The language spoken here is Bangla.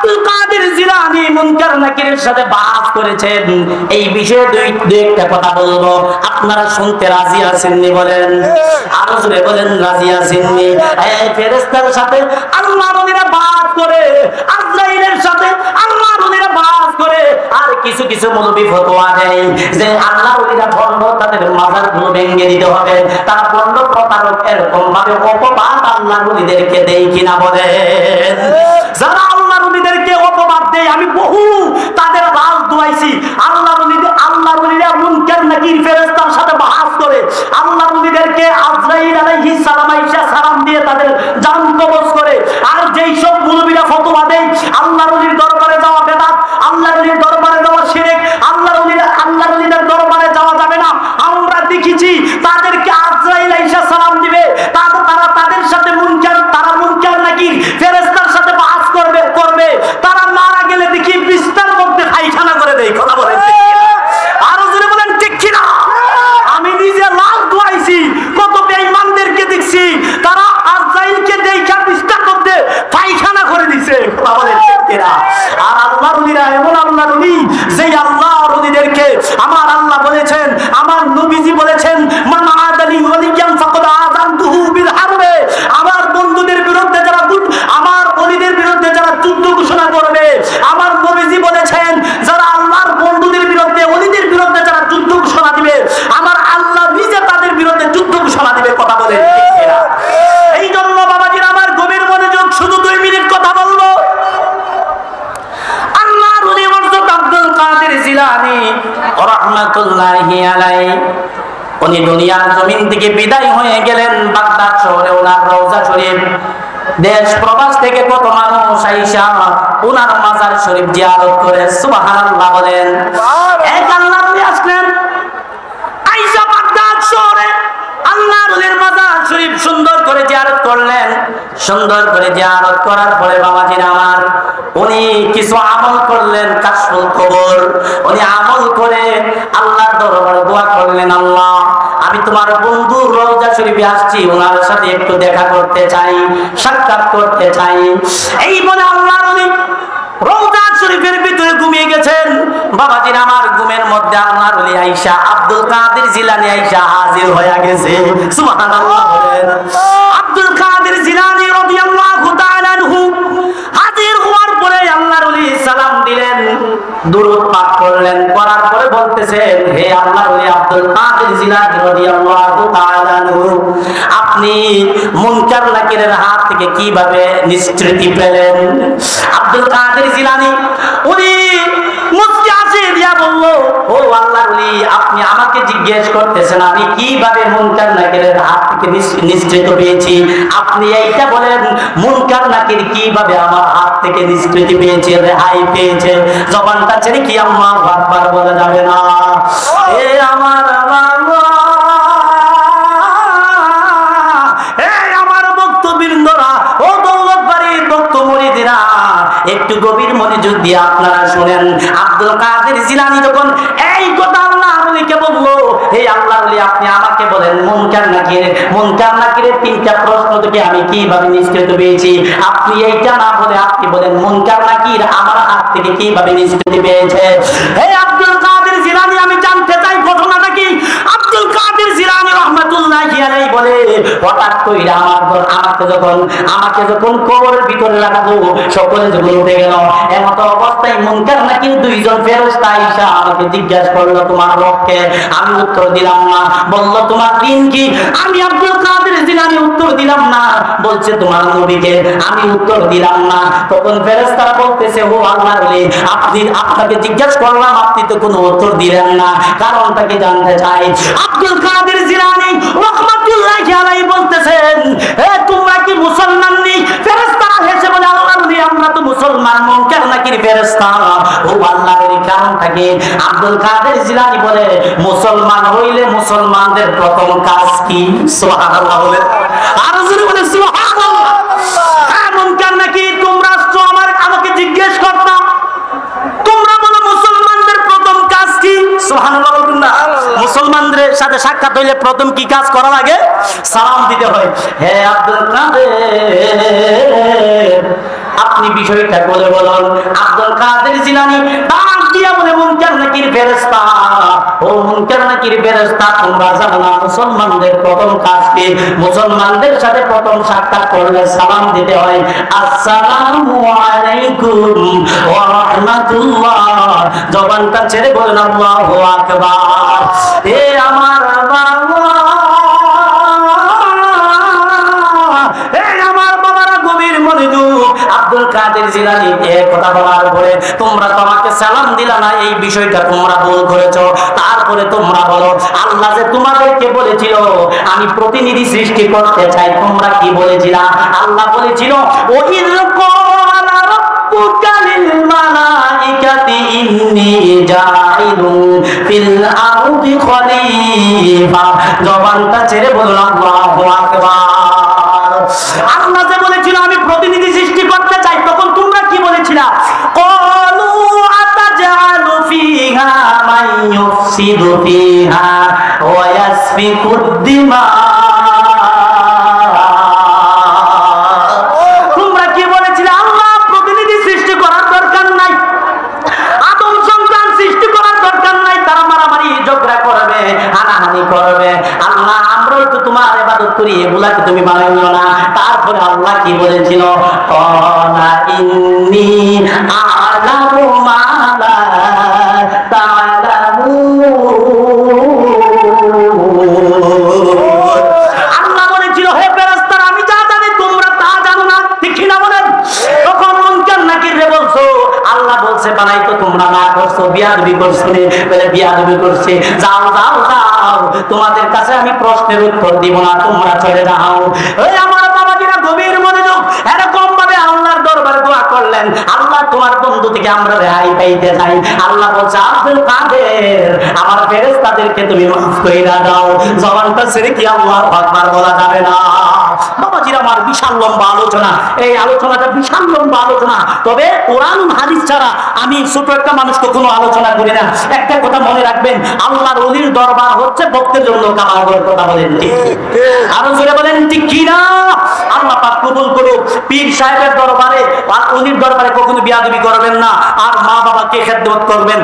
আব্দুল কাদের জিলানী মুনকার নাকিরের সাথে বাস করেছেন। এই বিষয়ে দুই একটা কথা বলবো, আপনারা শুনতে রাজি আছেননি? বলেন, আরো জোরে বলেন, রাজি আছেননি? এই ফেরেশতার সাথে আল্লাহর ওলিরা বাস করে, আজরাইলের সাথে আল্লাহর ওলিরা বাস করে। আর কিছু কিছু মৌলবি ফতোয়া দেয় যে আল্লাহর ওলিরা ভণ্ড, তাদের মাজারগুলো ভেঙে দিতে হবে, তারা ভণ্ড প্রতারক, এরকম ভাবে অপবাদ আল্লাহর ওলিদেরকে দেয় কিনা? বলেন, যারা আল্লাহর ওলিদেরকে অপবাদ দেয়, আমি বহু তাদের লাশ ধোয়াইছি। আল্লাহর ওলিরা মুনকার নাকির ফেরেশতার সাথে বাহাস করে, আল্লাহর ওলিদেরকে আজরাইল আলাইহিস সালাম আইসা সালাম দিয়ে তাদের জান কবজ করে। আর যেই সব মুলবিরা ফতোয়া দেয় আল্লাহর ওলির দরবারে যাওয়া বেদাত, আল্লাহর ওলির দরবারে যাওয়া শিরক, আল্লাহর ওলিদের দরবারে যাওয়া যাবে না, আমরা দেখেছি তাদেরকে আজরাইল আইসা সালাম দিবে, তারা তাদের সাথে মুনকার নাকির ফেরেশতার সাথে বাহাস করবে, তারা মারা গেলে দেখি বিস্তার মধ্যে খাইখানা করে দেয়। কথা বলেন ঠিক কিনা? আরো জোরে বলেন ঠিক কিনা? আমি নিজে লাশ ধোয়াইছি, কত বেঈমানদেরকে দেখছি তারা আজরাইলকে দেখা বিস্তার মধ্যে পায়খানা করে দিছে। কথা বলেন ঠিক কিনা? আর আল্লাহর ওলিরা এমন আল্লাহর ওলি, যেই আল্লাহর ওলিদেরকে আমার আল্লাহ বলেছেন, আমার নবীজি বলেছেন, মান আদালি ওয়ালিয়ান ফাকাদ আযানতুহু বিল হারবে। আমার বন্ধুদের বিরুদ্ধে যারা, আমার ওলিদের বিরুদ্ধে যারা যুদ্ধ ঘোষণা করবে, আমার নবীজি বলেছেন যারা আল্লাহর বন্ধুদের বিরুদ্ধে, ওলিদের বিরুদ্ধে যারা যুদ্ধ ঘোষণা দিবে, আমার আল্লাহ নিজে তাদের বিরুদ্ধে যুদ্ধ ঘোষণা দিবে। কথা বলেন ঠিক কিনা? এই জন্য বাবাজির আমার গভীর মনোযোগ, শুধু 2 মিনিট কথা বলবো। আল্লাহর ওলি হযরত আব্দুল কাদের জিলানী রাহমাতুল্লাহি আলাইহি, উনি দুনিয়ার জমিন থেকে বিদায় হয়ে গেলেন। বাগদাদ শহরে ওনার রওজা শরীফ, দেশ প্রবাস থেকে কত মানুষ আইসা ওনার মাজার শরীফ জিয়ারত করে। সুবহানাল্লাহ বলেন। এক আল্লাহর ওলি আসলেন, আইসা বাগদাদ শহরে আল্লাহর ওলির মাজার শরীফ সুন্দর করে জিয়ারত করলেন। সুন্দর করে জিয়ারত করার পরে বাবাজির আমার, উনি কিছু আমল করলেন, কাশফুল কবর। উনি আমল করে আল্লাহর দরবারে দোয়া করলেন, আল্লাহ আমি তোমার বন্ধু রওজা শরীফে আসছি, ওনার সাথে একটু দেখা করতে চাই, সাক্ষাৎ করতে চাই। এই বলে আল্লাহর ওলি রওজা শরীফের ভিতরে ঘুমিয়ে গেছেন। বাবাজির আমার, ঘুমের মধ্যে আল্লাহর ওলি আয়েশা আব্দুল কাদের জিলানী আয়েশা হাজির হয়ে গেছে। সুবহানাল্লাহ বলেন। আব্দুল কাদের জিলানী রাদিয়াল্লাহু তাআলা আনহু হাজির হওয়ার পরে আল্লাহর ওলি সালাম দিলেন, দুরূদ পাঠ করলেন, করার পরে বলতেছেন, হে আল্লাহর ওলি আব্দুল কাদের জিলানী রাদিয়াল্লাহু তাআলা আনহু, আপনি মুনকার নাকিরের হাত থেকে কিভাবে নিষ্কৃতি পেলেন? আব্দুল কাদের জিলানী উনি মুস্কি হাসি দিয়া বলল, ও আল্লাহর ওলি, আপনি আমাকে জিজ্ঞেস করতেছেন আমি কিভাবে মুনকার নাকিরের হাত থেকে নিষ্কৃত পেয়েছি? আপনি এইটা বলেন, মুনকার নাকির কিভাবে আমার হাত থেকে নিষ্কৃতি পেয়েছে, রেহাই পেয়েছে? জবানটা ছেড়ে কি আল্লাহু আকবার বলা যাবে না? এ আমার বাবা, এই আমার ভক্তবৃন্দরা, ও দৌলতবাড়ির ভক্ত মুরিদিরা, একটু গভীর মনোযোগ দিয়ে আপনারা শুনেন। আব্দুল কাদের জিলানী যখন এই কথা আল্লাহর ওলিকে বললো, হে আল্লাহর ওলি, আপনি আমাকে বলেন মুনকার নাকিরের 3টা প্রশ্ন থেকে আমি কিভাবে নিষ্কৃত পেয়েছি। আপনি এইটা না বলে আপনি বলেন মুনকার নাকির আমার হাত থেকে কিভাবে নিষ্কৃতি পেয়েছে। হে আব্দুল কাদের জিলানী, আমি জানতে চাই ঘটনাটা কি? আব্দুল কাদের জিলানী রাহমাতুল্লাহি আলাইহি বলে, হঠাৎ কইরা আমাকে যখন কবরের ভিতরে রাখলো, সকলে যখন উঠে গেল, এমত অবস্থায় মুনকার নাকির 2জন ফেরেশতা আয়েশা আমাকে জিজ্ঞাসা করলো, তোমার রবকে? আমি উত্তর দিলাম না। বলল, তোমার দিন কি? আমি আব্দুল কাদের জিলানী উত্তর দিলাম না। বলছে, তোমার নবীকে? আমি উত্তর দিলাম না। তখন ফেরেশতারা বলতেছে, ও আল্লাহর ওলি, আপনাকে জিজ্ঞাসা করলাম, আপনি তো কোনো উত্তর দিলেন না, কারণটা কি জানতে চাই। আব্দুল কাদের জিলানী রাহমাতুল্লাহি আলাইহি বলতেছেন, হে তোমরা কি মুসলমান নেই? ফেরেশতারা হেসে বলে, আল্লাহর ওলি, আমরা তো মুসলমান। মুনকার নাকির ফেরেশতা, ও আল্লাহর ওলি, কারণটা কি? আব্দুল কাদের জিলানী বলে, মুসলমান হইলে মুসলমানদের প্রথম কাজ কি? সুবহানাল্লাহ বলে, আর জোরে বলে সুবহানাল্লাহ। হ্যাঁ মুনকার নাকির, তোমরা তো আমাকে জিজ্ঞেস করতাম, তোমরা বলো মুসলমানদের প্রথম কাজ কি? সুবহানাল্লাহ বলবেন না? মুসলমানদের সাথে সাক্ষাৎ হইলে প্রথম কি কাজ করা লাগে? সালাম দিতে হয়। হে আব্দুল কাদের, আপনি বিষয়টা বলে বলুন। আব্দুল কাদের জিলানী ডাক দিয়া বলে, মুনকার নাকির ফেরেশতা, ও মুনকার নাকির ফেরেশতা, তোমরা জানো না মুসলমানদের প্রথম কাজ কি? মুসলমানদের সাথে প্রথম সাক্ষাৎ করলে সালাম দিতে হয়, আসসালামু আলাইকুম ওয়া রাহমাতুল্লাহ। জবানটা ছেড়ে বলেন আল্লাহু আকবার। এ আমার বাবা, আব্দুল কাদের জিলানী এই কথা বলার পরে, তোমরা তো আমাকে সালাম দিলা না, এই বিষয়টা তোমরা ভুল করেছো। তারপরে তোমরা বলো, আল্লাহ যে তোমাদেরকে বলেছিল আমি প্রতিনিধি সৃষ্টি করতে চাই, তোমরা কি বলেছিলা? আল্লাহ বলেছিল, ওয়াইয ক্বালা রাব্বুকা লিল মালাইকাতি ইন্নী জাইলুন ফিল আরদি খলিফা। জবানটা ছেড়ে বলুন আল্লাহু আকবার। আল্লাহ যে বলেছিল আমি প্রতিনিধি সৃষ্টি করতে চাই, তখন তোমরা কি বলেছিলা? ক্বালু আতাজালু ফিহা মান ইউফসিদু ফিহা ওয়া ইয়াসফিকুদ দিমা। তোমরা কি বলেছিলা? আল্লাহ প্রতিনিধি সৃষ্টি করার দরকার নাই, আদম সন্তান সৃষ্টি করার দরকার নাই, তারা মারামারি ঝগড়া করবে, হানাহানি করবে। আল্লাহ আমরাই তো তোমার ইবাদত করি, এগুলাকে তুমি বানাইও না। তারপরে আল্লাহ কি বলেছিল? ক্বালা ইন্নী আ'লামু মা লা তা'লামুন। আল্লাহ বলেছিল, হে ফেরেশতারা, আমি যা জানি তোমরা তা জানো না, ঠিক কি না বলেন? তখন মুনকার নাকির রে বলছো, আল্লাহ বলছে বানাই তো তোমরা না করছো, বিয়াদবি করছো। বলে বিয়াদবি করছে, যাও যাও যাও, তোমাদের কাছে আমি প্রশ্নের উত্তর দিব না, তোমরা চলে যাও। ওই আমার বাবাজিরা গভীর মনোযোগ, এরকম ভাবে আল্লাহর দরবারে দোয়া করলেন, আল্লাহ তোমার বন্ধু থেকে আমরা রেহাই পাইতে চাই। আল্লাহ বলছে, আব্দুল কাদের, আমার ফেরেশতাদেরকে তুমি মাফ কইরা দাও। জবানটা ছেড়ে কি আল্লাহু আকবার বলা যাবে না? বাবাজিরা আমার বিশাল লম্বা আলোচনা, এই আলোচনাটা বিশাল লম্বা আলোচনা, তবে কোরআন হাদিস ছাড়া আমি ছোট একটা মানুষ কখনো আলোচনা করি না। একটা কথা মনে রাখবেন, আল্লাহর ওলির দরবার হচ্ছে ভক্তের জন্য কামাগর। কথা বলেন ঠিক? আরো জোরে বলেন ঠিক কি না? আল্লাহ পাক কবুল করুক। পীর সাহেবের দরবারে আর ওলির দরবারে কখনো বিয়াদবি করবেন না, আর মা বাবাকে খেদমত করবেন।